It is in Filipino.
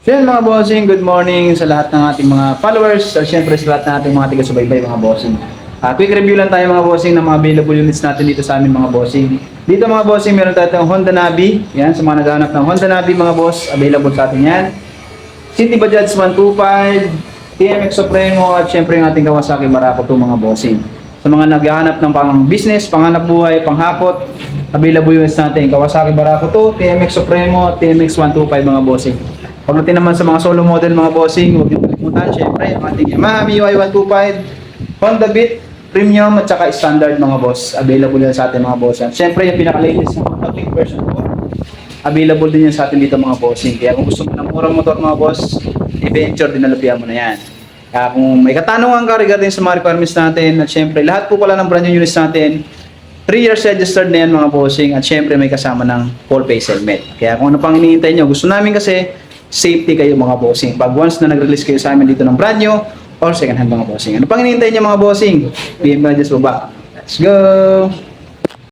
Yan mga bossing, good morning sa lahat ng ating mga followers at syempre sa lahat ng ating mga taga-subaybay mga bossing. Quick review lang tayo mga bossing ng mga available units natin dito sa amin mga bossing. Dito mga bossing meron tayong Honda Navi. Yan, sa mga naghahanap ng Honda Navi mga boss, available sa atin yan. City Bajaj 125, TMX Supremo at syempre yung ating Kawasaki Barako 2 mga bossing. Sa mga naghahanap ng pang business, panghanap buhay, panghakot, available units natin Kawasaki Barako 2, TMX Supremo, TMX 125 mga bossing. Pagdating naman sa mga solo model mga bossing, huwag niyo kalimutan syempre ang ating Yamaha MIUI 125, Honda Beat, Premium at saka Standard mga boss. Available yan sa atin mga boss. At syempre yung pinaka-latest na Honda Click version 4, available din yan sa atin dito mga bossing. Kaya kung gusto mo ng murang motor mga boss, i-venture din nalupian mo na yan. Kaya kung may katanungan ka regarding sa mga requirements natin, at syempre lahat po pala ng brand new units natin, 3 years registered na yan mga bossing, at syempre may kasama ng full face helmet. Kaya kung ano pang iniintay nyo, gusto namin kasi safety kayo mga bossing. Pag once na nag-release kayo sa amin dito ng brand new or second hand mga bossing. Ano pang hinihintay niyo mga bossing? PM ka na dyan sa baba. Let's go!